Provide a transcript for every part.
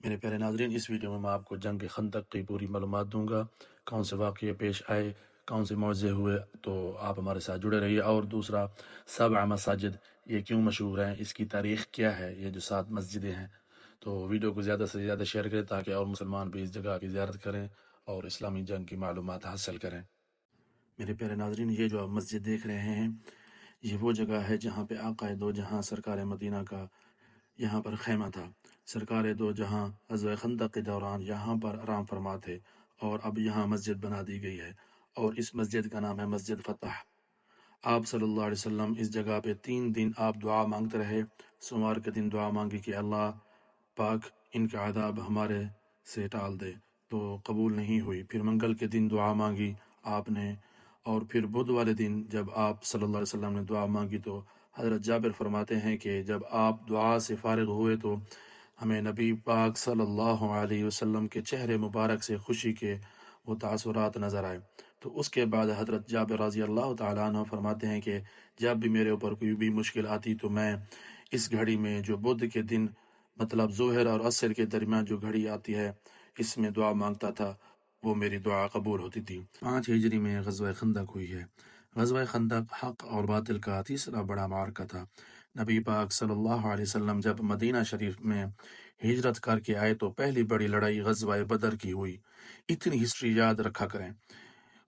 میرے پیارے ناظرین، اس ویڈیو میں آپ کو جنگ خندق کی پوری معلومات دوں گا، کون سے واقعے پیش آئے، کون سے معجزے ہوئے، تو آپ ہمارے ساتھ جڑے رہیے۔ اور دوسرا، 7 مساجد یہ کیوں مشہور ہیں، اس کی تاریخ کیا ہے، یہ جو 7 مسجدیں ہیں۔ تو ویڈیو کو زیادہ سے زیادہ شیئر کریں تاکہ اور مسلمان بھی اس جگہ کی زیارت کریں اور اسلامی جنگ کی معلومات حاصل کریں۔ میرے پیارے ناظرین، یہ جو آپ مسجد دیکھ رہے ہیں، یہ وہ جگہ ہے جہاں پہ آقا دو جہاں سرکار مدینہ کا یہاں پر خیمہ تھا۔ سرکار دو جہاں غزوہ خندق کے دوران یہاں پر آرام فرما تھے، اور اب یہاں مسجد بنا دی گئی ہے، اور اس مسجد کا نام ہے مسجد فتح۔ آپ صلی اللہ علیہ وسلم اس جگہ پہ 3 دن آپ دعا مانگتے رہے۔ سوموار کے دن دعا مانگی کہ اللہ پاک ان کا عذاب ہمارے سے ٹال دے، تو قبول نہیں ہوئی۔ پھر منگل کے دن دعا مانگی آپ نے، اور پھر بدھ والے دن جب آپ صلی اللہ علیہ وسلم نے دعا مانگی تو حضرت جابر فرماتے ہیں کہ جب آپ دعا سے فارغ ہوئے تو ہمیں نبی پاک صلی اللہ علیہ وسلم کے چہرے مبارک سے خوشی کے وہ تاثرات نظر آئے۔ تو اس کے بعد حضرت جابر رضی اللہ تعالیٰ عنہ فرماتے ہیں کہ جب بھی میرے اوپر کوئی بھی مشکل آتی تو میں اس گھڑی میں جو بدھ کے دن مطلب ظہر اور عصر کے درمیان جو گھڑی آتی ہے، اس میں دعا مانگتا تھا، وہ میری دعا قبول ہوتی تھی۔ 5 ہجری میں غزوہ خندق ہوئی ہے۔ غزوہ خندق حق اور باطل کا تیسرا بڑا معرکہ تھا۔ نبی پاک صلی اللہ علیہ وسلم جب مدینہ شریف میں ہجرت کر کے آئے تو پہلی بڑی لڑائی غزوہ بدر کی ہوئی۔ اتنی ہسٹری یاد رکھا کریں۔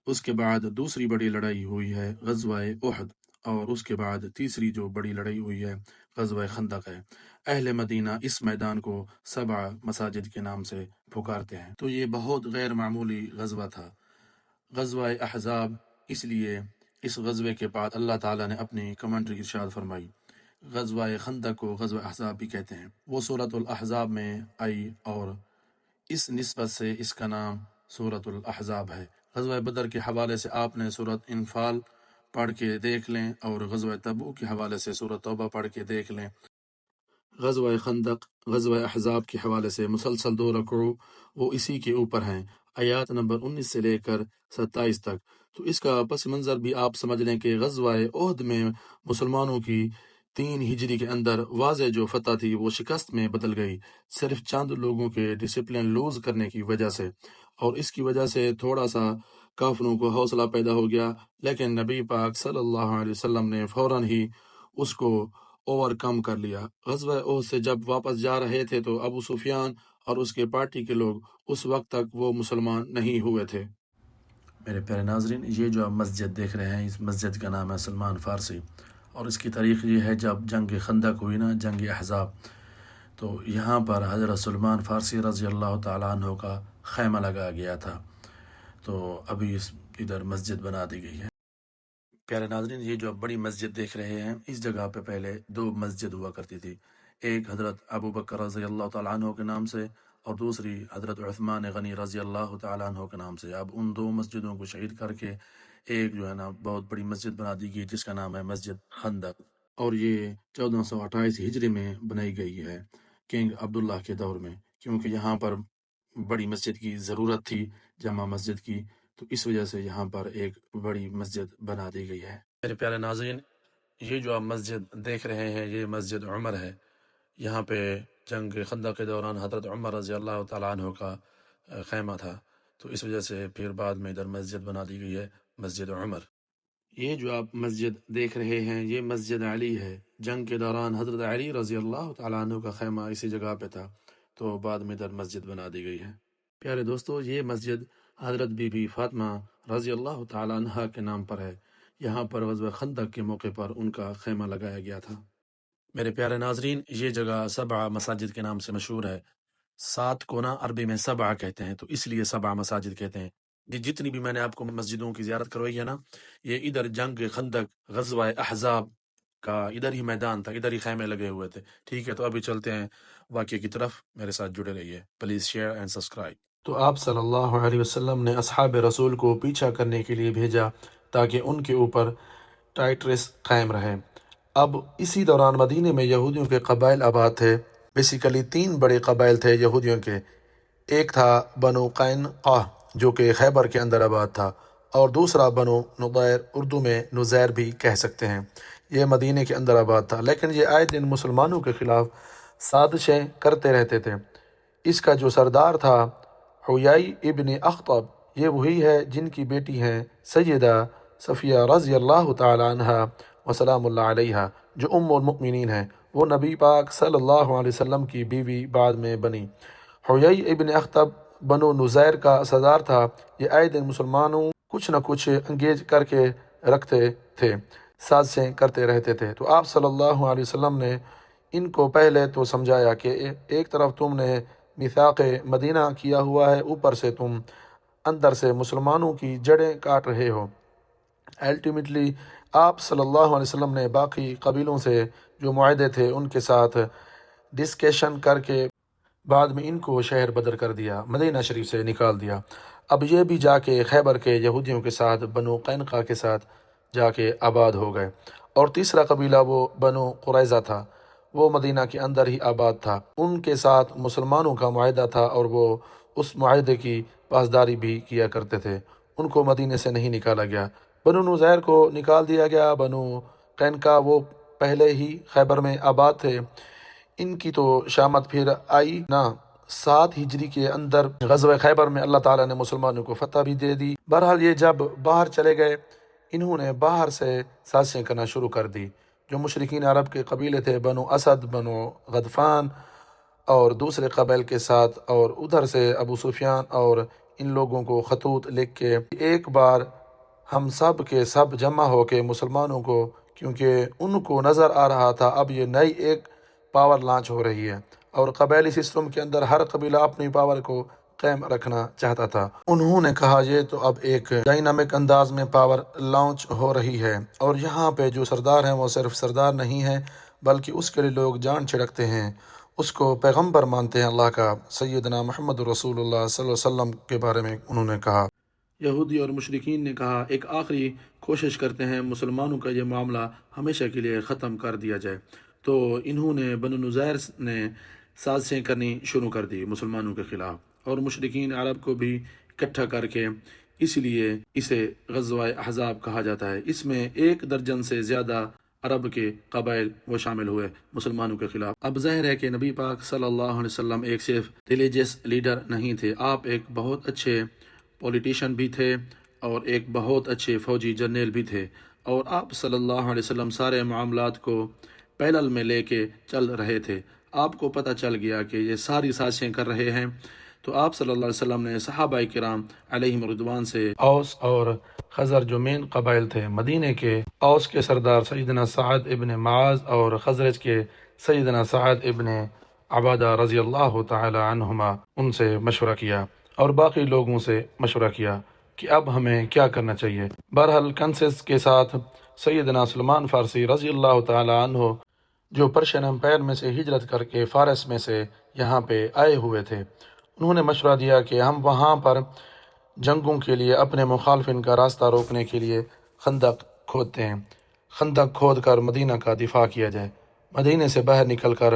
اس کے بعد دوسری بڑی لڑائی ہوئی ہے غزوہ احد، اور اس کے بعد تیسری جو بڑی لڑائی ہوئی ہے غزوہ خندق ہے۔ اہل مدینہ اس میدان کو 7 مساجد کے نام سے پکارتے ہیں۔ تو یہ بہت غیر معمولی غزوہ تھا، غزوہ احزاب۔ اس لیے اس غزوے کے بعد اللہ تعالیٰ نے اپنی کمنٹری ارشاد فرمائی۔ غزوہ خندق کو غزوہ احزاب بھی کہتے ہیں۔ وہ سورۃ الاحزاب میں آئی، اور اس نسبت سے اس کا نام سورۃ الاحزاب ہے۔ غزوہ بدر کے حوالے سے آپ نے سورۃ انفال پڑھ کے دیکھ لیں، اور غزوہ تبوک کے حوالے سے سورۃ توبہ پڑھ کے دیکھ لیں۔ غزوہ خندق، غزوہ احزاب کے حوالے سے مسلسل 2 رکوع وہ اسی کے اوپر ہیں، آیات نمبر 19 سے لے کر 27 تک۔ تو اس کا پس منظر بھی آپ سمجھ لیں کہ غزوہ احد میں مسلمانوں کی 3 ہجری کے اندر واضح جو فتح تھی وہ شکست میں بدل گئی، صرف چند لوگوں کے ڈسپلن لوز کرنے کی وجہ سے، اور اس کی وجہ سے تھوڑا سا کافروں کو حوصلہ پیدا ہو گیا، لیکن نبی پاک صلی اللہ علیہ وسلم نے فوراً ہی اس کو اوور کم کر لیا۔ غزوہ احد سے جب واپس جا رہے تھے تو ابو سفیان اور اس کے پارٹی کے لوگ اس وقت تک وہ مسلمان نہیں ہوئے تھے۔ میرے پیارے ناظرین، یہ جو آپ مسجد دیکھ رہے ہیں، اس مسجد کا نام ہے سلمان فارسی، اور اس کی تاریخ یہ ہے جب جنگ خندق ہوئی نا، جنگ احزاب، تو یہاں پر حضرت سلمان فارسی رضی اللہ تعالیٰ عنہ کا خیمہ لگا گیا تھا، تو ابھی ادھر مسجد بنا دی گئی ہے۔ پیارے ناظرین، یہ جو آپ بڑی مسجد دیکھ رہے ہیں، اس جگہ پہ پہلے 2 مسجد ہوا کرتی تھی، ایک حضرت ابو بکر رضی اللہ تعالیٰ عنہ کے نام سے، اور دوسری حضرت عثمان غنی رضی اللہ تعالیٰ عنہ کے نام سے۔ اب ان 2 مسجدوں کو شہید کر کے ایک جو ہے نا بہت بڑی مسجد بنا دی گئی جس کا نام ہے مسجد خندق، اور یہ 1428 ہجری میں بنائی گئی ہے کنگ عبداللہ کے دور میں، کیونکہ یہاں پر بڑی مسجد کی ضرورت تھی، جامع مسجد کی، تو اس وجہ سے یہاں پر ایک بڑی مسجد بنا دی گئی ہے۔ میرے پیارے ناظرین، یہ جو آپ مسجد دیکھ رہے ہیں یہ مسجد عمر ہے۔ یہاں پہ جنگ خندق کے دوران حضرت عمر رضی اللہ تعالیٰ عنہ کا خیمہ تھا، تو اس وجہ سے پھر بعد میں ادھر مسجد بنا دی گئی ہے، مسجد عمر۔ یہ جو آپ مسجد دیکھ رہے ہیں یہ مسجد علی ہے۔ جنگ کے دوران حضرت علی رضی اللہ تعالیٰ عنہ کا خیمہ اسی جگہ پہ تھا، تو بعد میں ادھر مسجد بنا دی گئی ہے۔ پیارے دوستو، یہ مسجد حضرت بی بی فاطمہ رضی اللہ تعالیٰ عنہ کے نام پر ہے۔ یہاں پر غزوہ خندق کے موقع پر ان کا خیمہ لگایا گیا تھا۔ میرے پیارے ناظرین، یہ جگہ 7 مساجد کے نام سے مشہور ہے۔ 7 کو نا عربی میں 7 کہتے ہیں، تو اس لیے 7 مساجد کہتے ہیں۔ جتنی بھی میں نے آپ کو مسجدوں کی زیارت کروائی ہے نا، یہ ادھر جنگ خندق غزوہ احزاب کا ادھر ہی میدان تھا، ادھر ہی خیمے لگے ہوئے تھے۔ ٹھیک ہے، تو ابھی چلتے ہیں واقعے کی طرف، میرے ساتھ جڑے رہیے، پلیز شیئر اینڈ سبسکرائب۔ تو آپ صلی اللہ علیہ وسلم نے اصحاب رسول کو پیچھا کرنے کے لیے بھیجا تاکہ ان کے اوپر ٹائٹرس قائم رہے۔ اب اسی دوران مدینے میں یہودیوں کے قبائل آباد تھے۔ بیسیکلی 3 بڑے قبائل تھے یہودیوں کے۔ ایک تھا بنو قینقاع جو کہ خیبر کے اندر آباد تھا، اور دوسرا بنو نضیر، اردو میں نزیر بھی کہہ سکتے ہیں، یہ مدینے کے اندر آباد تھا۔ لیکن یہ آئے دن مسلمانوں کے خلاف سازشیں کرتے رہتے تھے۔ اس کا جو سردار تھا حیی ابن اخطب، یہ وہی ہے جن کی بیٹی ہیں سیدہ صفیہ رضی اللہ تعالی عنہ وسلام اللہ علیہ، جو ام المؤمنین ہیں۔ وہ نبی پاک صلی اللہ علیہ وسلم کی بیوی بعد میں بنی۔ حیی ابن اخطب بنو نذیر کا سردار تھا۔ یہ آئے دن مسلمانوں کچھ نہ کچھ انگیج کر کے رکھتے تھے، سازشیں کرتے رہتے تھے۔ تو آپ صلی اللہ علیہ وسلم نے ان کو پہلے تو سمجھایا کہ ایک طرف تم نے میثاق مدینہ کیا ہوا ہے، اوپر سے تم اندر سے مسلمانوں کی جڑیں کاٹ رہے ہو۔ الٹیمیٹلی آپ صلی اللہ علیہ وسلم نے باقی قبیلوں سے جو معاہدے تھے ان کے ساتھ ڈسکشن کر کے بعد میں ان کو شہر بدر کر دیا، مدینہ شریف سے نکال دیا۔ اب یہ بھی جا کے خیبر کے یہودیوں کے ساتھ بنو قینقاع کے ساتھ جا کے آباد ہو گئے۔ اور تیسرا قبیلہ وہ بنو قریظہ تھا، وہ مدینہ کے اندر ہی آباد تھا۔ ان کے ساتھ مسلمانوں کا معاہدہ تھا اور وہ اس معاہدے کی پاسداری بھی کیا کرتے تھے، ان کو مدینہ سے نہیں نکالا گیا۔ بنو نذیر کو نکال دیا گیا۔ بنو قینقاع وہ پہلے ہی خیبر میں آباد تھے، ان کی تو شامت پھر آئی نہ۔ 7 ہجری کے اندر غزوہ خیبر میں اللہ تعالیٰ نے مسلمانوں کو فتح بھی دے دی۔ بہرحال یہ جب باہر چلے گئے، انہوں نے باہر سے سازشیں کرنا شروع کر دی۔ جو مشرکین عرب کے قبیلے تھے، بنو اسد، بنو غطفان اور دوسرے قبائل کے ساتھ، اور ادھر سے ابو سفیان اور ان لوگوں کو خطوط لکھ کے ایک بار ہم سب کے سب جمع ہو کے مسلمانوں کو، کیونکہ ان کو نظر آ رہا تھا اب یہ نئی ایک پاور لانچ ہو رہی ہے اور قبائلی سسٹم کے اندر ہر قبیلہ اپنی پاور کو قائم رکھنا چاہتا تھا۔ انہوں نے کہا یہ تو اب ایک ڈائنامک انداز میں پاور لانچ ہو رہی ہے، اور یہاں پہ جو سردار ہیں وہ صرف سردار نہیں ہے بلکہ اس کے لیے لوگ جان چھڑکتے ہیں، اس کو پیغمبر مانتے ہیں اللہ کا، سیدنا محمد رسول اللہ صلی اللہ علیہ وسلم کے بارے میں انہوں نے کہا۔ یہودی اور مشرکین نے کہا ایک آخری کوشش کرتے ہیں مسلمانوں کا یہ معاملہ ہمیشہ کے لیے ختم کر دیا جائے۔ تو انہوں نے بنو نذیر نے سازشیں کرنی شروع کر دی مسلمانوں کے خلاف، اور مشرکین عرب کو بھی اکٹھا کر کے، اس لیے اسے غزوہ احزاب کہا جاتا ہے۔ اس میں 1 درجن سے زیادہ عرب کے قبائل وہ شامل ہوئے مسلمانوں کے خلاف۔ اب ظاہر ہے کہ نبی پاک صلی اللہ علیہ وسلم ایک صرف ریلیجیس لیڈر نہیں تھے، آپ ایک بہت اچھے پولیٹیشین بھی تھے اور ایک بہت اچھے فوجی جرنیل بھی تھے، اور آپ صلی اللہ علیہ وسلم سارے معاملات کو پیرل میں لے کے چل رہے تھے۔ آپ کو پتہ چل گیا کہ یہ ساری سازشیں کر رہے ہیں، تو آپ صلی اللہ علیہ وسلم نے صحابہ کرام علیہم رضوان سے اوس اور خزر جو مین قبائل تھے مدینے کے، اوس کے سردار سیدنا سعد ابن معاذ اور خزرج کے سیدنا سعد ابن عبادہ رضی اللہ تعالی عنہما، ان سے مشورہ کیا اور باقی لوگوں سے مشورہ کیا کہ اب ہمیں کیا کرنا چاہیے۔ بہرحال کنسنسس کے ساتھ سیدنا سلمان فارسی رضی اللہ تعالی عنہ، جو پرشین امپائر میں سے ہجرت کر کے فارس میں سے یہاں پہ آئے ہوئے تھے، انہوں نے مشورہ دیا کہ ہم وہاں پر جنگوں کے لیے اپنے مخالفین کا راستہ روکنے کے لیے خندق کھودتے ہیں، خندق کھود کر مدینہ کا دفاع کیا جائے، مدینہ سے باہر نکل کر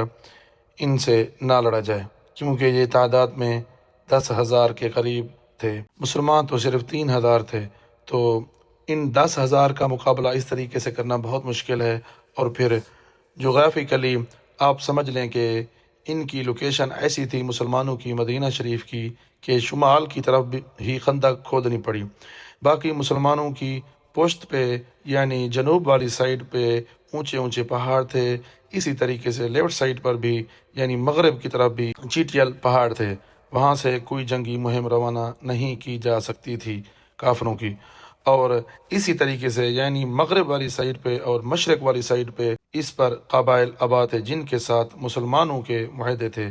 ان سے نہ لڑا جائے، کیونکہ یہ تعداد میں 10,000 کے قریب تھے، مسلمان تو صرف 3,000 تھے، تو ان 10,000 کا مقابلہ اس طریقے سے کرنا بہت مشکل ہے۔ اور پھر جغرافیکلی آپ سمجھ لیں کہ ان کی لوکیشن ایسی تھی مسلمانوں کی مدینہ شریف کی کہ شمال کی طرف بھی ہی خندق کھودنی پڑی، باقی مسلمانوں کی پشت پہ یعنی جنوب والی سائڈ پہ اونچے اونچے پہاڑ تھے، اسی طریقے سے لیفٹ سائڈ پر بھی یعنی مغرب کی طرف بھی چیٹیل پہاڑ تھے، وہاں سے کوئی جنگی مہم روانہ نہیں کی جا سکتی تھی کافروں کی۔ اور اسی طریقے سے یعنی مغرب والی سائڈ پہ اور مشرق والی سائڈ پہ اس پر قبائل آباد تھے جن کے ساتھ مسلمانوں کے معاہدے تھے۔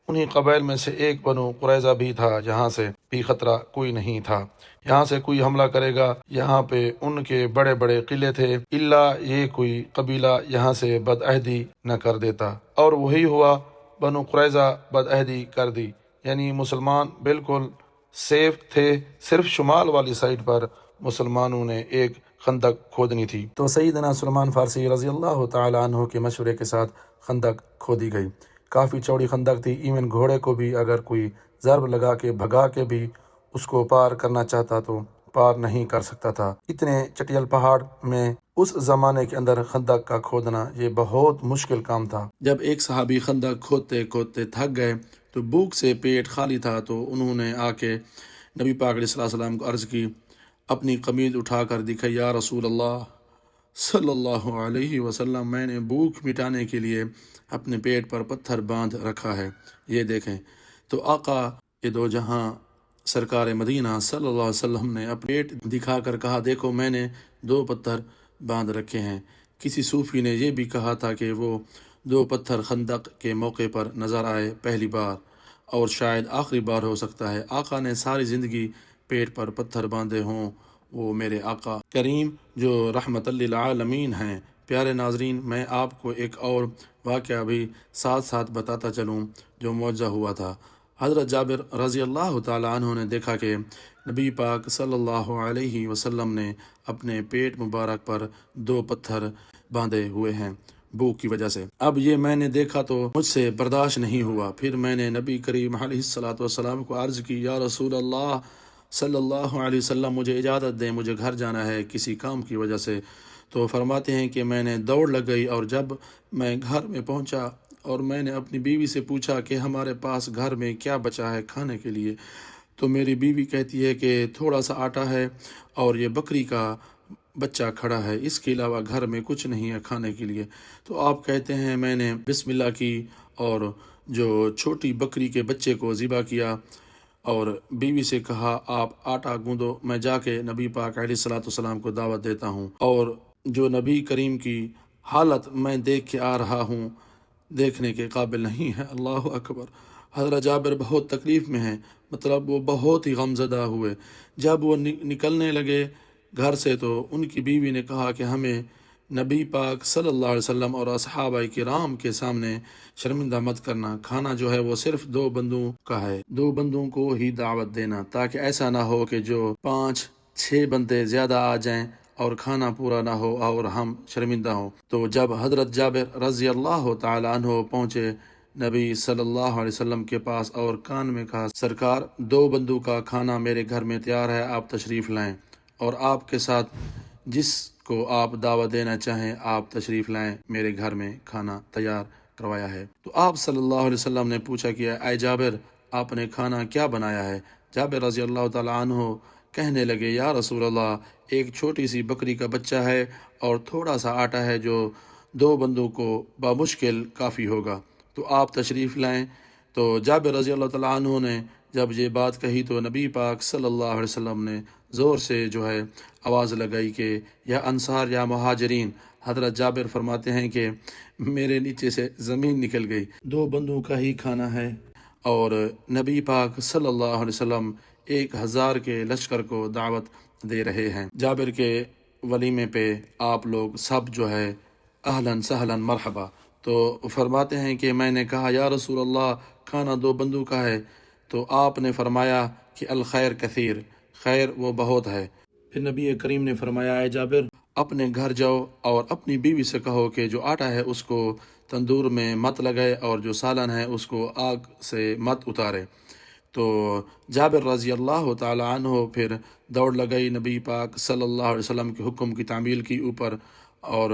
انہی قبائل میں سے ایک بنو قریظہ بھی تھا جہاں سے بھی خطرہ کوئی نہیں تھا، یہاں سے کوئی حملہ کرے گا، یہاں پہ ان کے بڑے بڑے قلعے تھے، الا یہ کوئی قبیلہ یہاں سے بدعہدی نہ کر دیتا، اور وہی ہوا، بنو قریظہ بدعہدی کر دی، یعنی مسلمان بالکل سیف تھے، صرف شمال والی سائڈ پر مسلمانوں نے ایک خندق کھودنی تھی۔ تو سیدنا سلمان فارسی رضی اللہ تعالی عنہ کے مشورے کے ساتھ خندق کھودی گئی، کافی چوڑی خندق تھی، ایون گھوڑے کو بھی اگر کوئی ضرب لگا کے بھگا کے بھی اس کو پار کرنا چاہتا تو پار نہیں کر سکتا تھا، اتنے چٹیل پہاڑ میں اس زمانے کے اندر خندق کا کھودنا یہ بہت مشکل کام تھا۔ جب ایک صحابی خندق کھودتے کھودتے تھک گئے تو بھوک سے پیٹ خالی تھا، تو انہوں نے آ کے نبی پاک علیہ السلام کو عرض کی، اپنی قمیض اٹھا کر دکھائی، یا رسول اللہ صلی اللہ علیہ وسلم، میں نے بھوک مٹانے کے لیے اپنے پیٹ پر پتھر باندھ رکھا ہے، یہ دیکھیں۔ تو آقا یہ دو جہاں سرکار مدینہ صلی اللہ علیہ وسلم نے اپنا پیٹ دکھا کر کہا، دیکھو میں نے 2 پتھر باندھ رکھے ہیں۔ کسی صوفی نے یہ بھی کہا تھا کہ وہ 2 پتھر خندق کے موقع پر نظر آئے پہلی بار، اور شاید آخری بار ہو سکتا ہے۔ آقا نے ساری زندگی پیٹ پر پتھر باندھے ہوں، وہ میرے آقا کریم جو رحمت للعالمین ہیں۔ پیارے ناظرین، میں آپ کو ایک اور واقعہ بھی ساتھ ساتھ بتاتا چلوں جو معجزہ ہوا تھا۔ حضرت جابر رضی اللہ تعالیٰ عنہ نے دیکھا کہ نبی پاک صلی اللہ علیہ وسلم نے اپنے پیٹ مبارک پر 2 پتھر باندھے ہوئے ہیں بھوک کی وجہ سے۔ اب یہ میں نے دیکھا تو مجھ سے برداشت نہیں ہوا، پھر میں نے نبی کریم علیہ السلام کو عرض کی، یا رسول اللہ صلی اللہ علیہ وسلم، مجھے اجازت دیں، مجھے گھر جانا ہے کسی کام کی وجہ سے۔ تو فرماتے ہیں کہ میں نے دوڑ لگ گئی، اور جب میں گھر میں پہنچا اور میں نے اپنی بیوی سے پوچھا کہ ہمارے پاس گھر میں کیا بچا ہے کھانے کے لیے، تو میری بیوی کہتی ہے کہ تھوڑا سا آٹا ہے اور یہ بکری کا بچہ کھڑا ہے، اس کے علاوہ گھر میں کچھ نہیں ہے کھانے کے لیے۔ تو آپ کہتے ہیں میں نے بسم اللہ کی اور جو چھوٹی بکری کے بچے کو ذبح کیا، اور بیوی سے کہا آپ آٹا گوندو، میں جا کے نبی پاک علیہ السلام کو دعوت دیتا ہوں۔ اور جو نبی کریم کی حالت میں دیکھ کے آ رہا ہوں، دیکھنے کے قابل نہیں ہے۔ اللہ اکبر۔ حضرت جابر بہت تکلیف میں ہیں، مطلب وہ بہت ہی غمزدہ ہوئے۔ جب وہ نکلنے لگے گھر سے تو ان کی بیوی نے کہا کہ ہمیں نبی پاک صلی اللہ علیہ وسلم اور اصحابہ کرام کے سامنے شرمندہ مت کرنا، کھانا جو ہے وہ صرف 2 بندوں کا ہے، 2 بندوں کو ہی دعوت دینا، تاکہ ایسا نہ ہو کہ جو 5-6 بندے زیادہ آ جائیں اور کھانا پورا نہ ہو اور ہم شرمندہ ہوں۔ تو جب حضرت جابر رضی اللہ تعالیٰ عنہ پہنچے نبی صلی اللہ علیہ وسلم کے پاس اور کان میں کہا، سرکار 2 بندوں کا کھانا میرے گھر میں تیار ہے، آپ تشریف لائیں، اور آپ کے ساتھ جس کو آپ دعوت دینا چاہیں آپ تشریف لائیں، میرے گھر میں کھانا تیار کروایا ہے۔ تو آپ صلی اللہ علیہ وسلم نے پوچھا کہ اے جابر، آپ نے کھانا کیا بنایا ہے؟ جابر رضی اللہ تعالیٰ عنہ کہنے لگے، یا رسول اللہ، ایک چھوٹی سی بکری کا بچہ ہے اور تھوڑا سا آٹا ہے جو 2 بندوں کو بمشکل کافی ہوگا، تو آپ تشریف لائیں۔ تو جابر رضی اللہ تعالیٰ عنہ نے جب یہ بات کہی تو نبی پاک صلی اللہ علیہ وسلم نے زور سے جو ہے آواز لگائی کہ یا انصار یا مہاجرین۔ حضرت جابر فرماتے ہیں کہ میرے نیچے سے زمین نکل گئی، 2 بندوں کا ہی کھانا ہے، اور نبی پاک صلی اللہ علیہ وسلم 1000 کے لشکر کو دعوت دے رہے ہیں۔ جابر کے ولیمے پہ آپ لوگ سب جو ہے اہلاً سہلاً مرحبا۔ تو فرماتے ہیں کہ میں نے کہا، یا رسول اللہ، کھانا 2 بندوں کا ہے، تو آپ نے فرمایا کہ الخیر کثیر، خیر وہ بہت ہے۔ پھر نبی کریم نے فرمایا، اے جابر، اپنے گھر جاؤ اور اپنی بیوی سے کہو کہ جو آٹا ہے اس کو تندور میں مت لگائے اور جو سالن ہے اس کو آگ سے مت اتارے۔ تو جابر رضی اللہ تعالیٰ عنہ پھر دوڑ لگئی نبی پاک صلی اللہ علیہ وسلم کے حکم کی تعمیل کی اوپر، اور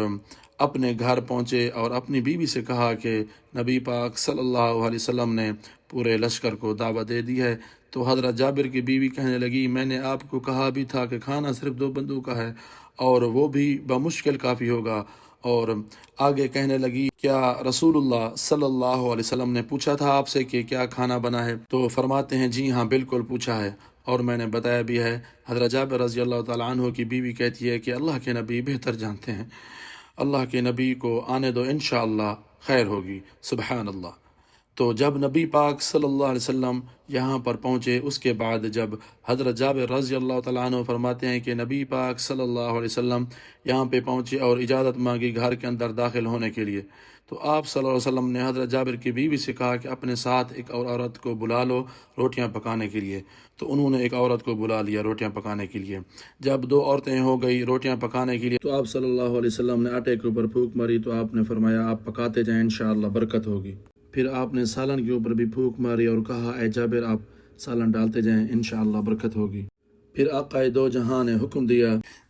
اپنے گھر پہنچے اور اپنی بیوی سے کہا کہ نبی پاک صلی اللہ علیہ وسلم نے پورے لشکر کو دعوت دے دی ہے۔ تو حضرت جابر کی بیوی کہنے لگی، میں نے آپ کو کہا بھی تھا کہ کھانا صرف 2 بندوں کا ہے اور وہ بھی بمشکل کافی ہوگا۔ اور آگے کہنے لگی، کیا رسول اللہ صلی اللہ علیہ وسلم نے پوچھا تھا آپ سے کہ کیا کھانا بنا ہے؟ تو فرماتے ہیں، جی ہاں بالکل پوچھا ہے، اور میں نے بتایا بھی ہے۔ حضرت جابر رضی اللہ تعالیٰ عنہ کی بیوی کہتی ہے کہ اللہ کے نبی بہتر جانتے ہیں، اللہ کے نبی کو آنے دو، انشاءاللہ خیر ہوگی۔ سبحان اللہ۔ تو جب نبی پاک صلی اللہ علیہ وسلم یہاں پر پہنچے، اس کے بعد جب حضرت جابر رضی اللہ تعالیٰ عنہ فرماتے ہیں کہ نبی پاک صلی اللہ علیہ وسلم یہاں پہ پہنچے اور اجازت مانگی گھر کے اندر داخل ہونے کے لیے، تو آپ صلی اللہ علیہ وسلم نے حضرت جابر کی بیوی سے کہا کہ اپنے ساتھ ایک اور عورت کو بلا لو روٹیاں پکانے کے لیے۔ تو انہوں نے ایک عورت کو بلا لیا روٹیاں پکانے کے لیے۔ جب 2 عورتیں ہو گئی روٹیاں پکانے کے لیے، تو آپ صلی اللہ علیہ وسلم نے آٹے کے اوپر پھونک ماری، تو آپ نے فرمایا آپ پکاتے جائیں، انشاءاللہ برکت ہوگی۔ پھر آپ نے سالن کے اوپر بھی پھونک ماری اور کہا، اے جابر، آپ سالن ڈالتے جائیں، انشاءاللہ برکت ہوگی۔ پھر آقا دو جہاں نے حکم دیا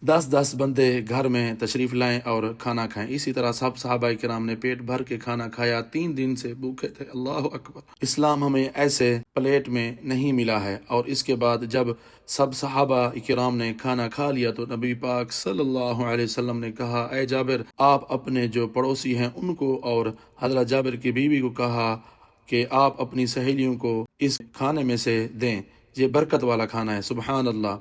10 بندے گھر میں تشریف لائیں اور کھانا کھائیں۔ اسی طرح سب صحابہ کرام نے پیٹ بھر کے کھانا کھایا، 3 دن سے بھوکے تھے۔ اللہ اکبر! اسلام ہمیں ایسے پلیٹ میں نہیں ملا ہے۔ اور اس کے بعد جب سب صحابہ کرام نے کھانا کھا لیا تو نبی پاک صلی اللہ علیہ وسلم نے کہا، اے جابر، آپ اپنے جو پڑوسی ہیں ان کو اور حضرت جابر کی بیوی کو کہا کہ آپ اپنی سہیلیوں کو اس کھانے میں سے دیں، یہ برکت والا کھانا ہے۔ سبحان اللہ!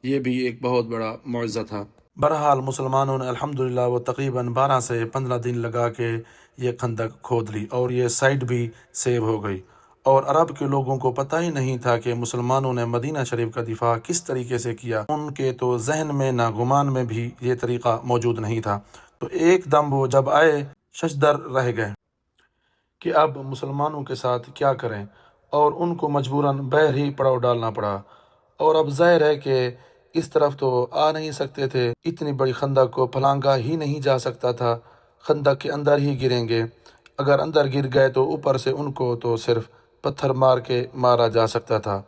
یہ بھی ایک بہت بڑا معجزہ تھا۔ بہرحال مسلمانوں نے الحمدللہ وہ تقریباً 12 سے 15 دن لگا کے یہ خندق کھود لی اور یہ سائٹ بھی سیو ہو گئی، اور عرب کے لوگوں کو پتہ ہی نہیں تھا کہ مسلمانوں نے مدینہ شریف کا دفاع کس طریقے سے کیا۔ ان کے تو ذہن میں نہ گمان میں بھی یہ طریقہ موجود نہیں تھا۔ تو ایک دم وہ جب آئے ششدر رہ گئے کہ اب مسلمانوں کے ساتھ کیا کریں، اور ان کو مجبوراً بہر ہی پڑاؤ ڈالنا پڑا۔ اور اب ظاہر ہے کہ اس طرف تو آ نہیں سکتے تھے، اتنی بڑی خندق کو پھلانگا ہی نہیں جا سکتا تھا، خندق کے اندر ہی گریں گے۔ اگر اندر گر گئے تو اوپر سے ان کو تو صرف پتھر مار کے مارا جا سکتا تھا۔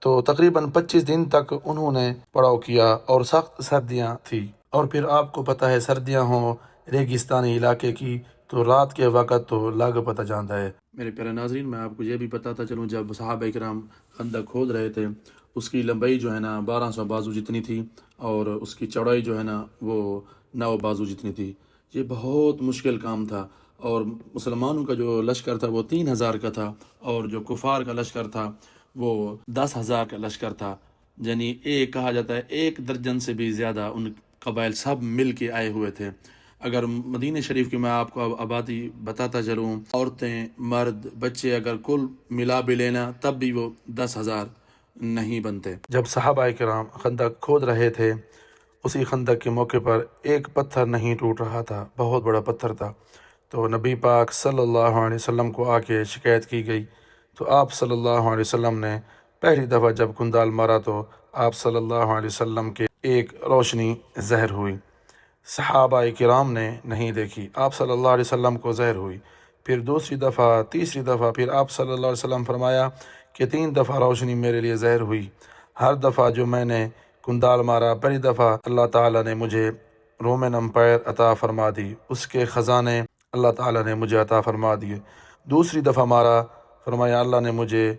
تو تقریباً 25 دن تک انہوں نے پڑاؤ کیا، اور سخت سردیاں تھیں، اور پھر آپ کو پتہ ہے سردیاں ہوں ریگستانی علاقے کی تو رات کے وقت تو لگ پتہ جاتا ہے۔ میرے پیارے ناظرین، میں آپ کو یہ بھی بتاتا چلوں، جب صحابہ کرام خندق کھود رہے تھے اس کی لمبائی جو ہے نا 1200 بازو جتنی تھی، اور اس کی چوڑائی جو ہے نا وہ 9 بازو جتنی تھی۔ یہ بہت مشکل کام تھا، اور مسلمانوں کا جو لشکر تھا وہ 3000 کا تھا، اور جو کفار کا لشکر تھا وہ 10,000 کا لشکر تھا۔ یعنی ایک کہا جاتا ہے 1 درجن سے بھی زیادہ ان قبائل سب مل کے آئے ہوئے تھے۔ اگر مدینہ شریف کی میں آپ کو آبادی بتاتا چلوں، عورتیں، مرد، بچے اگر کل ملا بھی لینا تب بھی وہ 10,000 نہیں بنتے۔ جب صحابہ کرام خندق کھود رہے تھے، اسی خندق کے موقع پر ایک پتھر نہیں ٹوٹ رہا تھا، بہت بڑا پتھر تھا۔ تو نبی پاک صلی اللہ علیہ وسلم کو آ کے شکایت کی گئی، تو آپ صلی اللہ علیہ وسلم نے پہلی دفعہ جب کندال مارا تو آپ صلی اللہ علیہ وسلم کے ایک روشنی ظاہر ہوئی، صحابہ کرام نے نہیں دیکھی، آپ صلی اللہ علیہ وسلم کو ظاہر ہوئی۔ پھر دوسری دفعہ، تیسری دفعہ، پھر آپ صلی اللہ علیہ وسلم فرمایا کہ 3 دفعہ روشنی میرے لیے ظاہر ہوئی۔ ہر دفعہ جو میں نے کندال مارا، پہلی دفعہ اللہ تعالیٰ نے مجھے رومن امپائر عطا فرما دی، اس کے خزانے اللہ تعالیٰ نے مجھے عطا فرما دیے۔ دوسری دفعہ مارا، فرمایا اللہ نے مجھے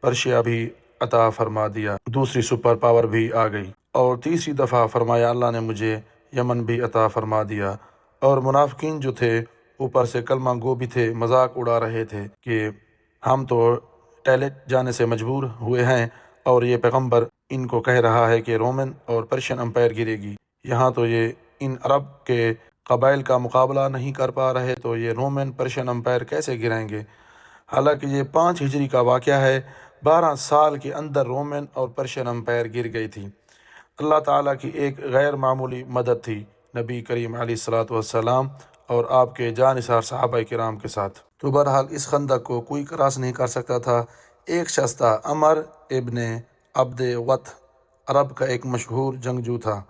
پرشیا بھی عطا فرما دیا، دوسری سپر پاور بھی آ گئی۔ اور تیسری دفعہ فرمایا اللہ نے مجھے یمن بھی عطا فرما دیا۔ اور منافقین جو تھے اوپر سے کلمہ گو بھی تھے، مذاق اڑا رہے تھے کہ ہم تو ٹائلٹ جانے سے مجبور ہوئے ہیں، اور یہ پیغمبر ان کو کہہ رہا ہے کہ رومن اور پرشین امپائر گرے گی، یہاں تو یہ ان عرب کے قبائل کا مقابلہ نہیں کر پا رہے تو یہ رومن پرشین امپائر کیسے گرائیں گے؟ حالانکہ یہ 5 ہجری کا واقعہ ہے، 12 سال کے اندر رومن اور پرشین امپائر گر گئی تھی۔ اللہ تعالیٰ کی ایک غیر معمولی مدد تھی نبی کریم علیہ الصلاۃ والسلام اور آپ کے جانثار صحابہ کرام کے ساتھ۔ تو بہرحال اس خندق کو کوئی کراس نہیں کر سکتا تھا۔ ایک شخص تھا، عمر ابن عبد وط، عرب کا ایک مشہور جنگجو تھا۔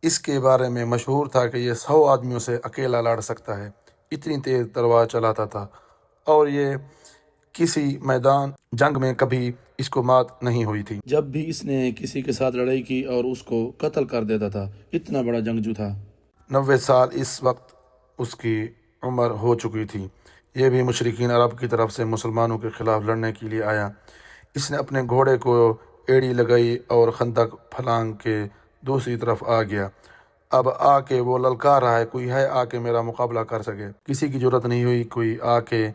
اس کے بارے میں مشہور تھا کہ یہ 100 آدمیوں سے اکیلا لڑ سکتا ہے، اتنی تیز تلوار چلاتا تھا، اور یہ کسی میدان جنگ میں کبھی اس کو مات نہیں ہوئی تھی۔ جب بھی اس نے کسی کے ساتھ لڑائی کی اور اس کو قتل کر دیتا تھا، اتنا بڑا جنگجو تھا۔ 90 سال اس وقت اس کی عمر ہو چکی تھی۔ یہ بھی مشرکین عرب کی طرف سے مسلمانوں کے خلاف لڑنے کے لیے آیا۔ اس نے اپنے گھوڑے کو ایڑی لگائی اور خندق پھلانگ کے دوسری طرف آ گیا۔ اب آ کے وہ للکار رہا ہے، کوئی ہے آ کے میرا مقابلہ کر سکے؟ کسی کی ضرورت نہیں ہوئی کوئی آ کے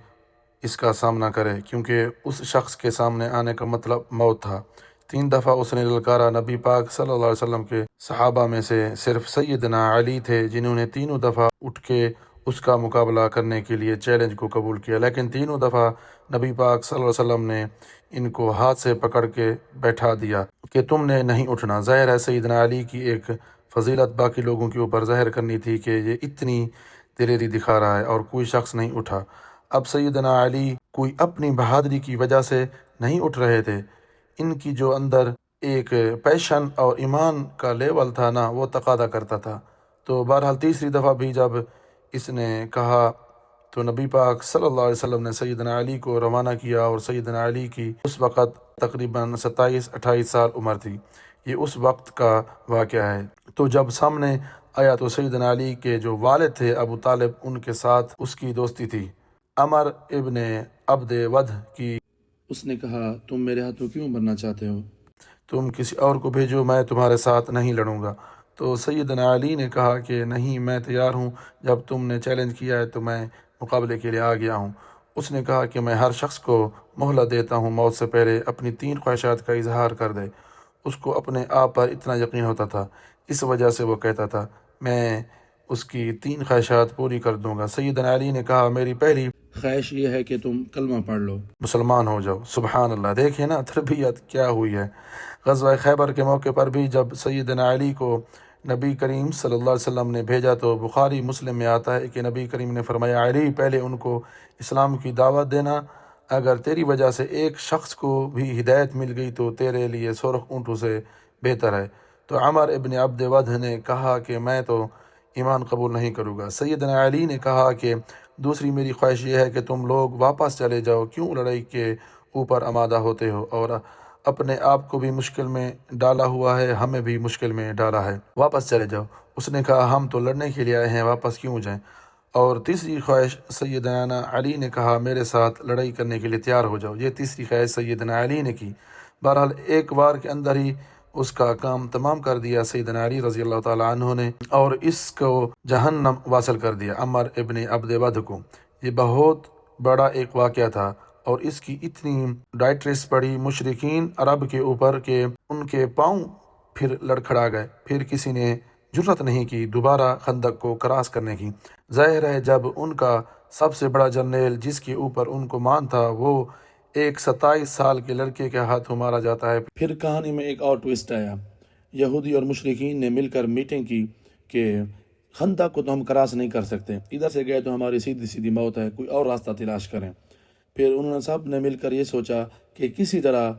اس کا سامنا کرے، کیونکہ اس شخص کے سامنے آنے کا مطلب موت تھا۔ 3 دفعہ اس نے للکارا۔ نبی پاک صلی اللہ علیہ وسلم کے صحابہ میں سے صرف سیدنا علی تھے جنہوں نے 3 دفعہ اٹھ کے اس کا مقابلہ کرنے کے لیے چیلنج کو قبول کیا، لیکن 3 دفعہ نبی پاک صلی اللہ علیہ وسلم نے ان کو ہاتھ سے پکڑ کے بیٹھا دیا کہ تم نے نہیں اٹھنا۔ ظاہر ہے سیدنا علی کی ایک فضیلت باقی لوگوں کے اوپر ظاہر کرنی تھی کہ یہ اتنی دلیری دکھا رہا ہے، اور کوئی شخص نہیں اٹھا۔ اب سیدنا علی کوئی اپنی بہادری کی وجہ سے نہیں اٹھ رہے تھے، ان کی جو اندر ایک پیشن اور ایمان کا لیول تھا نا، وہ تقاضا کرتا تھا۔ تو بہرحال تیسری دفعہ بھی جب اس نے کہا تو نبی پاک صلی اللہ علیہ وسلم نے سیدنا علی کو روانہ کیا، اور سیدنا علی کی اس وقت تقریباً 27-28 سال عمر تھی۔ یہ اس وقت کا واقعہ ہے۔ تو جب سامنے آیا تو سیدنا علی کے جو والد تھے ابو طالب، ان کے ساتھ اس کی دوستی تھی عمر ابن عبد ودھ کی۔ اس نے کہا تم میرے ہاتھوں کیوں مرنا چاہتے ہو؟ تم کسی اور کو بھیجو، میں تمہارے ساتھ نہیں لڑوں گا۔ تو سیدنا علی نے کہا کہ نہیں، میں تیار ہوں، جب تم نے چیلنج کیا ہے تو میں مقابلے کے لیے آ گیا ہوں۔ اس نے کہا کہ میں ہر شخص کو مہلت دیتا ہوں موت سے پہلے اپنی 3 خواہشات کا اظہار کر دے۔ اس کو اپنے آپ پر اتنا یقین ہوتا تھا، اس وجہ سے وہ کہتا تھا میں اس کی 3 خواہشات پوری کر دوں گا۔ سیدنا علی نے کہا میری پہلی خواہش یہ ہے کہ تم کلمہ پڑھ لو، مسلمان ہو جاؤ۔ سبحان اللہ، دیکھیں نا تربیت کیا ہوئی ہے۔ غزوہ خیبر کے موقع پر بھی جب سیدنا علی کو نبی کریم صلی اللہ علیہ وسلم نے بھیجا تو بخاری مسلم میں آتا ہے کہ نبی کریم نے فرمایا علی پہلے ان کو اسلام کی دعوت دینا، اگر تیری وجہ سے ایک شخص کو بھی ہدایت مل گئی تو تیرے لیے سرخ اونٹوں سے بہتر ہے۔ تو عمر ابن عبد ودھ نے کہا کہ میں تو ایمان قبول نہیں کروں گا۔ سیدنا علی نے کہا کہ دوسری میری خواہش یہ ہے کہ تم لوگ واپس چلے جاؤ، کیوں لڑائی کے اوپر آمادہ ہوتے ہو اور اپنے آپ کو بھی مشکل میں ڈالا ہوا ہے، ہمیں بھی مشکل میں ڈالا ہے، واپس چلے جاؤ۔ اس نے کہا ہم تو لڑنے کے لیے آئے ہیں، واپس کیوں جائیں؟ اور تیسری خواہش سیدنا علی نے کہا میرے ساتھ لڑائی کرنے کے لیے تیار ہو جاؤ۔ یہ تیسری خواہش سیدنا علی نے کی۔ بہرحال ایک بار کے اندر ہی اس کا کام تمام کر دیا سیدنا علی رضی اللہ تعالیٰ عنہ نے، اور اس کو جہنم واصل کر دیا عمر ابن عبد ودھ کو۔ یہ بہت بڑا ایک واقعہ تھا اور اس کی اتنی ڈائٹریس پڑی مشرکین عرب کے اوپر کہ ان کے پاؤں پھر لڑکھڑا گئے، پھر کسی نے جرت نہیں کی دوبارہ خندق کو کراس کرنے کی۔ ظاہر ہے جب ان کا سب سے بڑا جرنیل جس کے اوپر ان کو مان تھا وہ ایک 27 سال کے لڑکے کے ہاتھوں مارا جاتا ہے۔ پھر کہانی میں ایک اور ٹویسٹ آیا۔ یہودی اور مشرکین نے مل کر میٹنگ کی کہ خندق کو تو ہم کراس نہیں کر سکتے، ادھر سے گئے تو ہماری سیدھی سیدھی موت ہے، کوئی اور راستہ تلاش کریں۔ پھر انہوں نے سب نے مل کر یہ سوچا کہ کسی طرح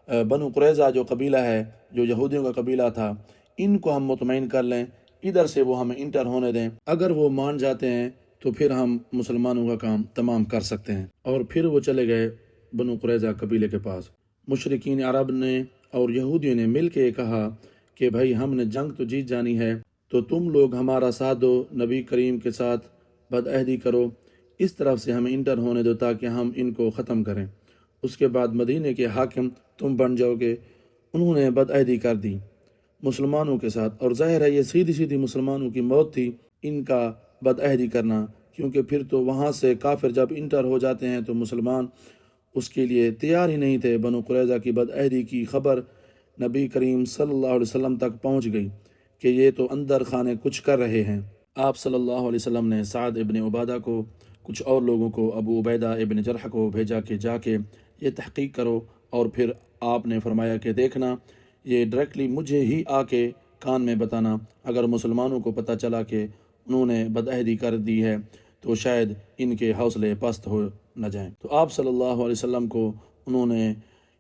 بنو قریظہ جو قبیلہ ہے، جو یہودیوں کا قبیلہ تھا، ان کو ہم مطمئن کر لیں، ادھر سے وہ ہمیں انٹر ہونے دیں، اگر وہ مان جاتے ہیں تو پھر ہم مسلمانوں کا کام تمام کر سکتے ہیں۔ اور پھر وہ چلے گئے بنو قریظہ قبیلے کے پاس۔ مشرکین عرب نے اور یہودیوں نے مل کے کہا کہ بھائی ہم نے جنگ تو جیت جانی ہے، تو تم لوگ ہمارا ساتھ دو، نبی کریم کے ساتھ بدعہدی کرو، اس طرف سے ہمیں انٹر ہونے دو تاکہ ہم ان کو ختم کریں، اس کے بعد مدینے کے حاکم تم بن جاؤ گے۔ انہوں نے بدعہدی کر دی مسلمانوں کے ساتھ، اور ظاہر ہے یہ سیدھی سیدھی مسلمانوں کی موت تھی ان کا بدعہدی کرنا، کیونکہ پھر تو وہاں سے کافر جب انٹر ہو جاتے ہیں تو مسلمان اس کے لیے تیار ہی نہیں تھے۔ بنو قریظہ کی بدعہدی کی خبر نبی کریم صلی اللہ علیہ وسلم تک پہنچ گئی کہ یہ تو اندر خانے کچھ کر رہے ہیں۔ آپ صلی اللہ علیہ وسلم نے سعد ابن عبادہ کو، کچھ اور لوگوں کو، ابو عبیدہ ابن جرح کو بھیجا کہ جا کے یہ تحقیق کرو، اور پھر آپ نے فرمایا کہ دیکھنا یہ ڈائریکٹلی مجھے ہی آ کے کان میں بتانا، اگر مسلمانوں کو پتہ چلا کہ انہوں نے بدعہدی کر دی ہے تو شاید ان کے حوصلے پست ہو نہ جائیں۔ تو آپ صلی اللہ علیہ وسلم کو انہوں نے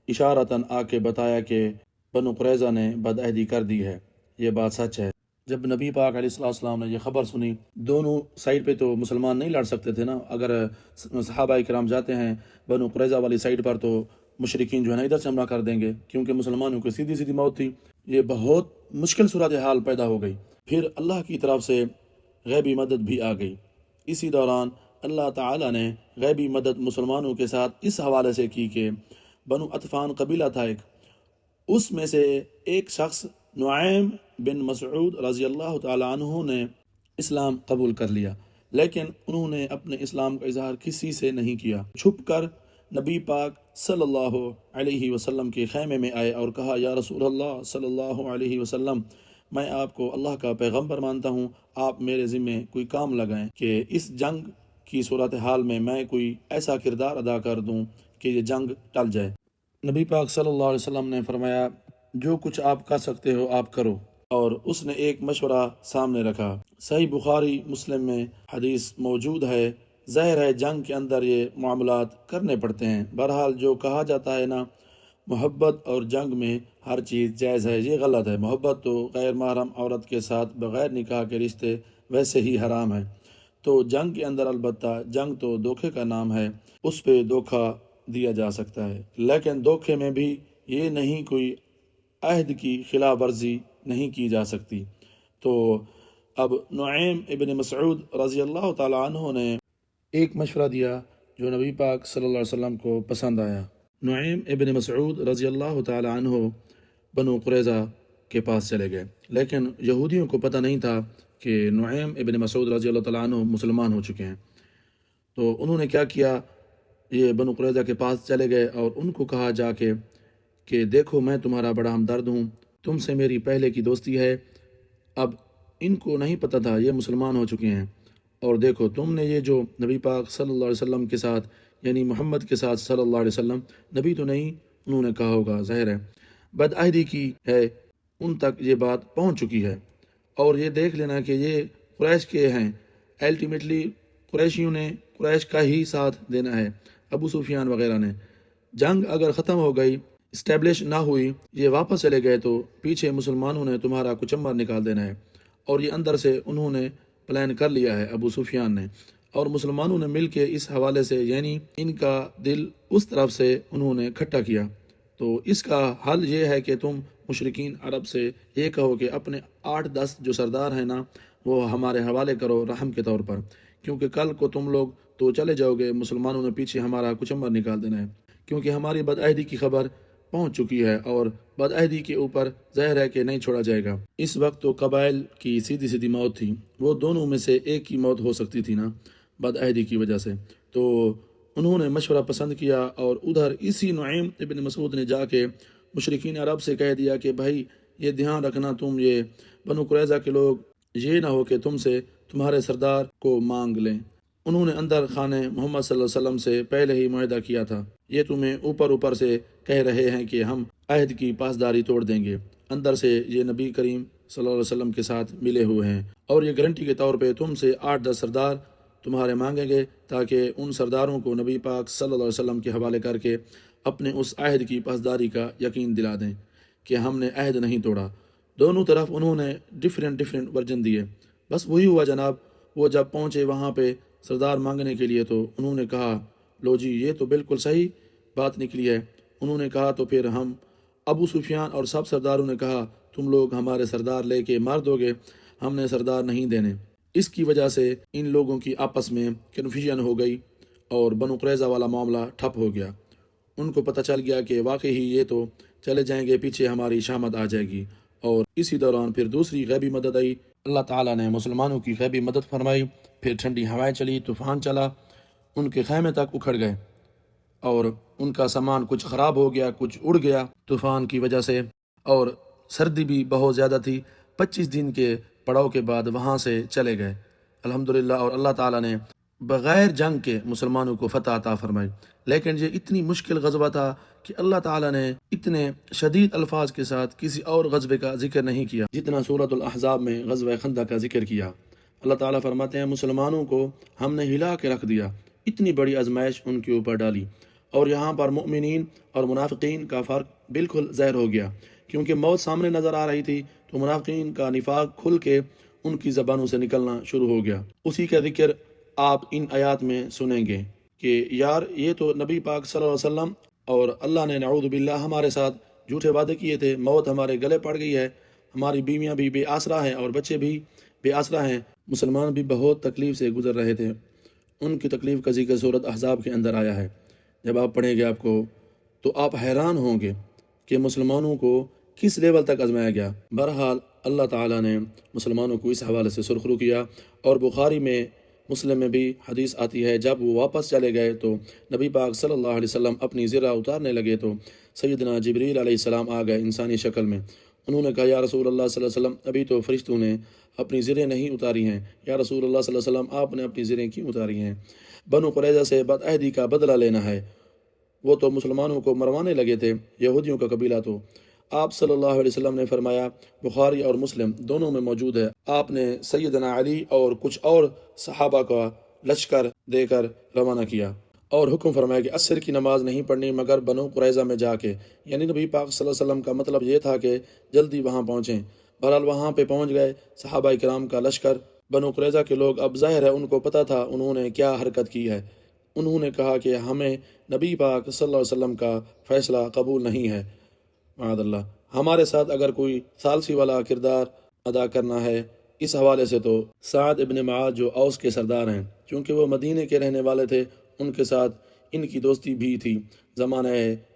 اشارتاً آ کے بتایا کہ بنو قریظہ نے بدعہدی کر دی ہے، یہ بات سچ ہے۔ جب نبی پاک علیہ السلام نے یہ خبر سنی، دونوں سائڈ پہ تو مسلمان نہیں لڑ سکتے تھے نا، اگر صحابہ کرام جاتے ہیں بنو قریظہ والی سائڈ پر تو مشرکین جو ہے نا ادھر سے حملہ کر دیں گے، کیونکہ مسلمانوں کی سیدھی سیدھی موت تھی۔ یہ بہت مشکل صورتحال پیدا ہو گئی۔ پھر اللہ کی طرف سے غیبی مدد بھی آ گئی۔ اسی دوران اللہ تعالیٰ نے غیبی مدد مسلمانوں کے ساتھ اس حوالے سے کی کہ بنو عطفان قبیلہ تھا ایک، اس میں سے ایک شخص نعیم بن مسعود رضی اللہ تعالیٰ عنہ نے اسلام قبول کر لیا، لیکن انہوں نے اپنے اسلام کا اظہار کسی سے نہیں کیا۔ چھپ کر نبی پاک صلی اللہ علیہ وسلم کے خیمے میں آئے اور کہا یا رسول اللہ صلی اللہ علیہ وسلم، میں آپ کو اللہ کا پیغمبر مانتا ہوں، آپ میرے ذمے کوئی کام لگائیں کہ اس جنگ کی صورتحال میں میں کوئی ایسا کردار ادا کر دوں کہ یہ جنگ ٹل جائے۔ نبی پاک صلی اللہ علیہ وسلم نے فرمایا جو کچھ آپ کر سکتے ہو آپ کرو، اور اس نے ایک مشورہ سامنے رکھا۔ صحیح بخاری مسلم میں حدیث موجود ہے۔ ظاہر ہے جنگ کے اندر یہ معاملات کرنے پڑتے ہیں، بہرحال جو کہا جاتا ہے نا محبت اور جنگ میں ہر چیز جائز ہے، یہ غلط ہے۔ محبت تو غیر محرم عورت کے ساتھ بغیر نکاح کے رشتے ویسے ہی حرام ہے، تو جنگ کے اندر البتہ جنگ تو دھوکے کا نام ہے، اس پہ دھوکہ دیا جا سکتا ہے، لیکن دھوکے میں بھی یہ نہیں کوئی عہد کی خلاف ورزی نہیں کی جا سکتی۔ تو اب نعیم ابن مسعود رضی اللہ تعالیٰ عنہ نے ایک مشورہ دیا جو نبی پاک صلی اللہ علیہ وسلم کو پسند آیا۔ نعیم ابن مسعود رضی اللہ تعالیٰ عنہ بنو قریظہ کے پاس چلے گئے، لیکن یہودیوں کو پتہ نہیں تھا کہ نعیم ابن مسعود رضی اللہ تعالیٰ عنہ مسلمان ہو چکے ہیں۔ تو انہوں نے کیا کیا، یہ بنو قریظہ کے پاس چلے گئے اور ان کو کہا جا کے کہ دیکھو میں تمہارا بڑا ہمدرد ہوں، تم سے میری پہلے کی دوستی ہے۔ اب ان کو نہیں پتہ تھا یہ مسلمان ہو چکے ہیں، اور دیکھو تم نے یہ جو نبی پاک صلی اللہ علیہ وسلم کے ساتھ یعنی محمد کے ساتھ صلی اللہ علیہ وسلم، نبی تو نہیں انہوں نے کہا ہوگا، ظاہر ہے بدعہدی کی ہے، ان تک یہ بات پہنچ چکی ہے۔ اور یہ دیکھ لینا کہ یہ قریش کے ہیں، الٹیمیٹلی قریشیوں نے قریش کا ہی ساتھ دینا ہے، ابو سفیان وغیرہ نے۔ جنگ اگر ختم ہو گئی، اسٹیبلش نہ ہوئی، یہ واپس چلے گئے تو پیچھے مسلمانوں نے تمہارا کچمبر نکال دینا ہے۔ اور یہ اندر سے انہوں نے پلان کر لیا ہے ابو سفیان نے، اور مسلمانوں نے مل کے اس حوالے سے یعنی ان کا دل اس طرف سے انہوں نے کھٹا کیا۔ تو اس کا حل یہ ہے کہ تم مشرکین عرب سے یہ کہو کہ اپنے 8-10 جو سردار ہیں نا وہ ہمارے حوالے کرو رحم کے طور پر، کیونکہ کل کو تم لوگ تو چلے جاؤ گے، مسلمانوں نے پیچھے ہمارا کچمبر نکال دینا ہے، کیونکہ ہماری بدعہدی کی خبر پہنچ چکی ہے اور بدعہدی کے اوپر ظاہر ہے کہ نہیں چھوڑا جائے گا۔ اس وقت تو قبائل کی سیدھی سیدھی موت تھی، وہ دونوں میں سے ایک کی موت ہو سکتی تھی نا بدعہدی کی وجہ سے۔ تو انہوں نے مشورہ پسند کیا اور ادھر اسی نعیم ابن مسعود نے جا کے مشرکین عرب سے کہہ دیا کہ بھائی یہ دھیان رکھنا، تم یہ بنو قریظہ کے لوگ یہ نہ ہو کہ تم سے تمہارے سردار کو مانگ لیں۔ انہوں نے اندر خانے محمد صلی اللہ علیہ وسلم سے پہلے ہی معاہدہ کیا تھا، یہ تمہیں اوپر سے کہہ رہے ہیں کہ ہم عہد کی پاسداری توڑ دیں گے، اندر سے یہ نبی کریم صلی اللہ علیہ وسلم کے ساتھ ملے ہوئے ہیں، اور یہ گارنٹی کے طور پہ تم سے 8-10 سردار تمہارے مانگیں گے تاکہ ان سرداروں کو نبی پاک صلی اللہ علیہ وسلم کے حوالے کر کے اپنے اس عہد کی پاسداری کا یقین دلا دیں کہ ہم نے عہد نہیں توڑا۔ دونوں طرف انہوں نے ڈیفرنٹ ورژن دیے۔ بس وہی ہوا جناب، وہ جب پہنچے وہاں پہ سردار مانگنے کے لیے تو انہوں نے کہا لو جی یہ تو بالکل صحیح بات نکلی ہے۔ انہوں نے کہا تو پھر ہم ابو سفیان اور سب سرداروں نے کہا تم لوگ ہمارے سردار لے کے مار دو گے، ہم نے سردار نہیں دینے۔ اس کی وجہ سے ان لوگوں کی آپس میں کنفیوژن ہو گئی اور بنو قریظہ والا معاملہ ٹھپ ہو گیا۔ ان کو پتہ چل گیا کہ واقعی یہ تو چلے جائیں گے، پیچھے ہماری شامت آ جائے گی۔ اور اسی دوران پھر دوسری غیبی مدد آئی، اللہ تعالیٰ نے مسلمانوں کی غیبی مدد فرمائی، پھر ٹھنڈی ہوائیں چلی، طوفان چلا، ان کے خیمے تک اکھڑ گئے اور ان کا سامان کچھ خراب ہو گیا، کچھ اڑ گیا طوفان کی وجہ سے، اور سردی بھی بہت زیادہ تھی۔ 25 دن کے پڑاؤ کے بعد وہاں سے چلے گئے الحمدللہ، اور اللہ تعالیٰ نے بغیر جنگ کے مسلمانوں کو فتح عطا فرمائی۔ لیکن یہ اتنی مشکل غزوہ تھا کہ اللہ تعالیٰ نے اتنے شدید الفاظ کے ساتھ کسی اور غزوے کا ذکر نہیں کیا جتنا سورۃ الاحزاب میں غزوہ خندق کا ذکر کیا۔ اللہ تعالیٰ فرماتے ہیں مسلمانوں کو ہم نے ہلا کے رکھ دیا، اتنی بڑی آزمائش ان کے اوپر ڈالی، اور یہاں پر مؤمنین اور منافقین کا فرق بالکل ظاہر ہو گیا، کیونکہ موت سامنے نظر آ رہی تھی تو منافقین کا نفاق کھل کے ان کی زبانوں سے نکلنا شروع ہو گیا۔ اسی کا ذکر آپ ان آیات میں سنیں گے کہ یار یہ تو نبی پاک صلی اللہ علیہ وسلم اور اللہ نے نعوذ باللہ ہمارے ساتھ جھوٹے وعدے کیے تھے، موت ہمارے گلے پڑ گئی ہے، ہماری بیویاں بھی بے آسرا ہیں اور بچے بھی بے آسرا ہیں۔ مسلمان بھی بہت تکلیف سے گزر رہے تھے، ان کی تکلیف کا ذکر سورۃ احزاب کے اندر آیا ہے۔ جب آپ پڑھیں گے آپ کو تو آپ حیران ہوں گے کہ مسلمانوں کو کس لیول تک آزمایا گیا۔ بہرحال اللہ تعالیٰ نے مسلمانوں کو اس حوالے سے سرخرو کیا، اور بخاری میں مسلم میں بھی حدیث آتی ہے جب وہ واپس چلے گئے تو نبی پاک صلی اللہ علیہ وسلم اپنی زرہ اتارنے لگے تو سیدنا جبریل علیہ السلام آ گئے انسانی شکل میں۔ انہوں نے کہا یا رسول اللہ صلی اللہ علیہ وسلم ابھی تو فرشتوں نے اپنی زریں نہیں اتاری ہیں، یا رسول اللہ صلی اللہ علیہ وسلم آپ نے اپنی زریں کیوں اتاری ہیں؟ بنو قریظہ سے بدعہدی کا بدلہ لینا ہے، وہ تو مسلمانوں کو مروانے لگے تھے، یہودیوں کا قبیلہ تو۔ آپ صلی اللہ علیہ وسلم نے فرمایا، بخاری اور مسلم دونوں میں موجود ہے، آپ نے سیدنا علی اور کچھ اور صحابہ کا لشکر دے کر روانہ کیا اور حکم فرمایا کہ عصر کی نماز نہیں پڑھنی مگر بنو قریظہ میں جا کے، یعنی نبی پاک صلی اللہ علیہ وسلم کا مطلب یہ تھا کہ جلدی وہاں پہنچیں۔ بہرحال وہاں پہ پہنچ گئے صحابہ کرام کا لشکر، بنو قریظہ کے لوگ اب ظاہر ہے ان کو پتہ تھا انہوں نے کیا حرکت کی ہے۔ انہوں نے کہا کہ ہمیں نبی پاک صلی اللہ علیہ وسلم کا فیصلہ قبول نہیں ہے، معاذ اللہ، ہمارے ساتھ اگر کوئی ثالثی والا کردار ادا کرنا ہے اس حوالے سے تو سعد ابن معاذ جو اوس کے سردار ہیں، چونکہ وہ مدینے کے رہنے والے تھے، ان کے ساتھ ان کی دوستی بھی تھی زمانہ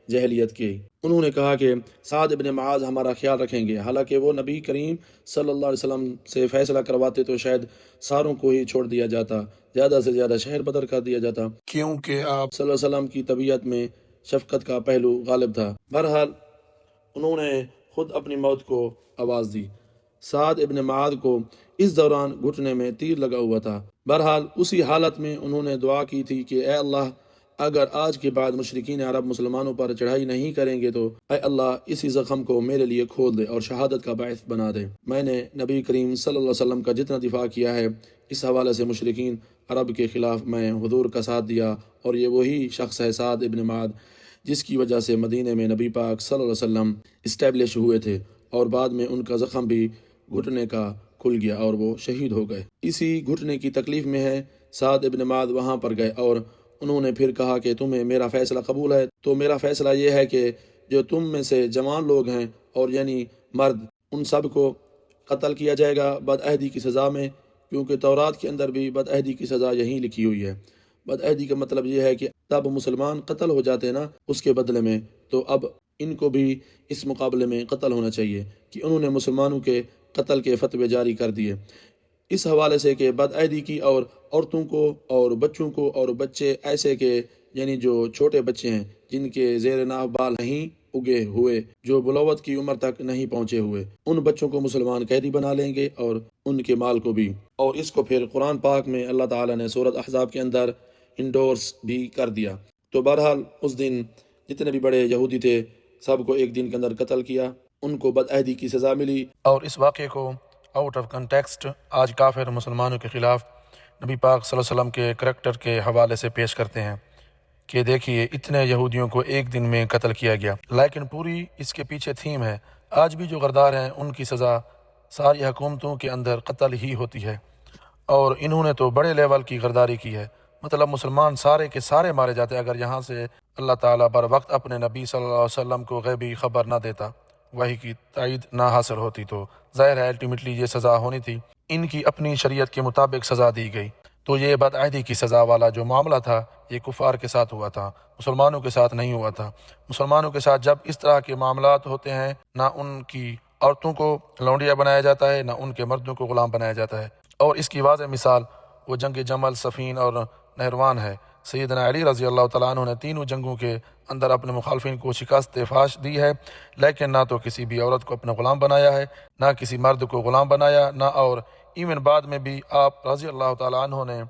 جہلیت کی۔ انہوں نے کہا کہ سعد ابن معاذ ہمارا خیال رکھیں گے، حالانکہ وہ نبی کریم صلی اللہ علیہ وسلم سے فیصلہ کرواتے تو شاید ساروں کو ہی چھوڑ دیا جاتا، زیادہ سے زیادہ شہر بدر کر دیا جاتا، کیونکہ آپ صلی اللہ علیہ وسلم کی طبیعت میں شفقت کا پہلو غالب تھا۔ بہرحال انہوں نے خود اپنی موت کو آواز دی۔ سعد ابن معاذ کو اس دوران گھٹنے میں تیر لگا ہوا تھا۔ بہرحال اسی حالت میں انہوں نے دعا کی تھی کہ اے اللہ، اگر آج کے بعد مشرکین عرب مسلمانوں پر چڑھائی نہیں کریں گے تو اے اللہ اسی زخم کو میرے لیے کھول دے اور شہادت کا باعث بنا دے۔ میں نے نبی کریم صلی اللہ علیہ وسلم کا جتنا دفاع کیا ہے اس حوالے سے مشرکین عرب کے خلاف میں حضور کا ساتھ دیا، اور یہ وہی شخص ہے سعد ابن معاذ جس کی وجہ سے مدینے میں نبی پاک صلی اللہ علیہ وسلم اسٹیبلش ہوئے تھے، اور بعد میں ان کا زخم بھی گھٹنے کا کھل گیا اور وہ شہید ہو گئے۔ اسی گھٹنے کی تکلیف میں ہے سعد ابن معاذ وہاں پر گئے اور انہوں نے پھر کہا کہ تمہیں میرا فیصلہ قبول ہے تو میرا فیصلہ یہ ہے کہ جو تم میں سے جوان لوگ ہیں اور یعنی مرد، ان سب کو قتل کیا جائے گا بدعہدی کی سزا میں، کیونکہ تورات کے اندر بھی بدعہدی کی سزا یہی لکھی ہوئی ہے۔ بدعہدی کا مطلب یہ ہے کہ تب مسلمان قتل ہو جاتے نا اس کے بدلے میں، تو اب ان کو بھی اس مقابلے میں قتل ہونا چاہیے کہ انہوں نے مسلمانوں کے قتل کے فتوے جاری کر دیے، اس حوالے سے کہ بدعہدی کی، اور عورتوں کو اور بچوں کو، اور بچے ایسے کہ یعنی جو چھوٹے بچے ہیں جن کے زیر ناف بال نہیں اگے ہوئے، جو بلوغت کی عمر تک نہیں پہنچے ہوئے، ان بچوں کو مسلمان قیدی بنا لیں گے اور ان کے مال کو بھی۔ اور اس کو پھر قرآن پاک میں اللہ تعالیٰ نے سورۃ احزاب کے اندر انڈورس بھی کر دیا۔ تو بہرحال اس دن جتنے بھی بڑے یہودی تھے سب کو ایک دن کے اندر قتل کیا، ان کو بدعہدی کی سزا ملی۔ اور اس واقعے کو آؤٹ آف کنٹیکسٹ آج کافر مسلمانوں کے خلاف نبی پاک صلی اللہ علیہ وسلم کے کریکٹر کے حوالے سے پیش کرتے ہیں کہ دیکھیے اتنے یہودیوں کو ایک دن میں قتل کیا گیا، لیکن پوری اس کے پیچھے تھیم ہے آج بھی جو غدار ہیں ان کی سزا ساری حکومتوں کے اندر قتل ہی ہوتی ہے، اور انہوں نے تو بڑے لیول کی غداری کی ہے، مطلب مسلمان سارے کے سارے مارے جاتے اگر یہاں سے اللہ تعالیٰ بر وقت اپنے نبی صلی اللہ علیہ وسلم کو غیبی خبر نہ دیتا، وحی کی تائید نہ حاصل ہوتی، تو ظاہر ہے الٹیمیٹلی یہ سزا ہونی تھی۔ ان کی اپنی شریعت کے مطابق سزا دی گئی، تو یہ بدعہدی کی سزا والا جو معاملہ تھا یہ کفار کے ساتھ ہوا تھا، مسلمانوں کے ساتھ نہیں ہوا تھا۔ مسلمانوں کے ساتھ جب اس طرح کے معاملات ہوتے ہیں، نہ ان کی عورتوں کو لونڈیا بنایا جاتا ہے، نہ ان کے مردوں کو غلام بنایا جاتا ہے، اور اس کی واضح مثال وہ جنگ جمل، صفین اور نہروان ہے۔ سیدنا علی رضی اللہ تعالیٰ عنہ نے تینوں جنگوں کے اندر اپنے مخالفین کو شکست فاش دی ہے، لیکن نہ تو کسی بھی عورت کو اپنا غلام بنایا ہے، نہ کسی مرد کو غلام بنایا، نہ اور ایون بعد میں بھی آپ رضی اللہ تعالیٰ عنہ نے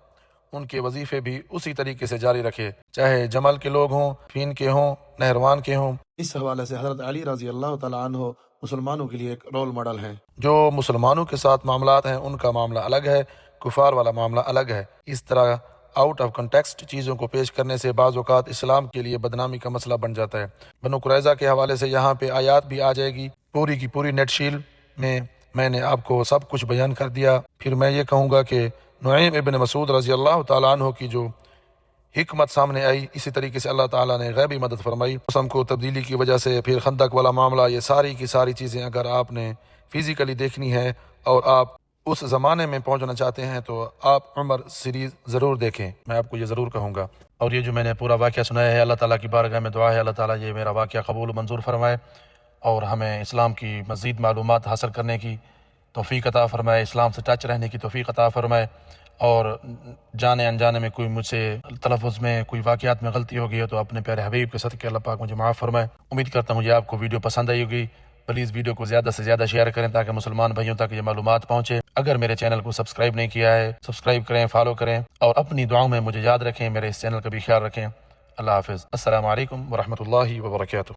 ان کے وظیفے بھی اسی طریقے سے جاری رکھے، چاہے جمل کے لوگ ہوں، فین کے ہوں، نہروان کے ہوں۔ اس حوالے سے حضرت علی رضی اللہ تعالیٰ عنہ مسلمانوں کے لیے ایک رول ماڈل ہیں۔ جو مسلمانوں کے ساتھ معاملات ہیں ان کا معاملہ الگ ہے، کفار والا معاملہ الگ ہے۔ اس طرح آؤٹ آف کنٹیکسٹ چیزوں کو پیش کرنے سے بعض اوقات اسلام کے لیے بدنامی کا مسئلہ بن جاتا ہے۔ بنو قریظہ کے حوالے سے یہاں پہ آیات بھی آ جائے گی، پوری کی پوری نیٹ شیل میں نے آپ کو سب کچھ بیان کر دیا۔ پھر میں یہ کہوں گا کہ نعیم ابن مسعود رضی اللہ تعالیٰ عنہ کی جو حکمت سامنے آئی، اسی طریقے سے اللہ تعالیٰ نے غیبی مدد فرمائی، موسم کو تبدیلی کی وجہ سے، پھر خندق والا معاملہ، یہ ساری کی ساری چیزیں اگر آپ نے فزیکلی دیکھنی ہے اور آپ اس زمانے میں پہنچنا چاہتے ہیں تو آپ عمر سیریز ضرور دیکھیں، میں آپ کو یہ ضرور کہوں گا۔ اور یہ جو میں نے پورا واقعہ سنایا ہے، اللہ تعالیٰ کی بارگاہ میں دعا ہے اللہ تعالیٰ یہ میرا واقعہ قبول و منظور فرمائے اور ہمیں اسلام کی مزید معلومات حاصل کرنے کی توفیق عطا فرمائے، اسلام سے ٹچ رہنے کی توفیق عطا فرمائے، اور جانے انجانے میں کوئی مجھ سے تلفظ میں کوئی واقعات میں غلطی ہو گئی ہے تو اپنے پیارے حبیب کے صدقے اللہ پاک مجھے معاف فرمائے۔ امید کرتا ہوں یہ آپ کو ویڈیو پسند آئی ہوگی، پلیز ویڈیو کو زیادہ سے زیادہ شیئر کریں تاکہ مسلمان بھائیوں تک یہ معلومات پہنچے۔ اگر میرے چینل کو سبسکرائب نہیں کیا ہے سبسکرائب کریں، فالو کریں، اور اپنی دعاؤں میں مجھے یاد رکھیں، میرے اس چینل کا بھی خیال رکھیں۔ اللہ حافظ، السلام علیکم ورحمۃ اللہ وبرکاتہ۔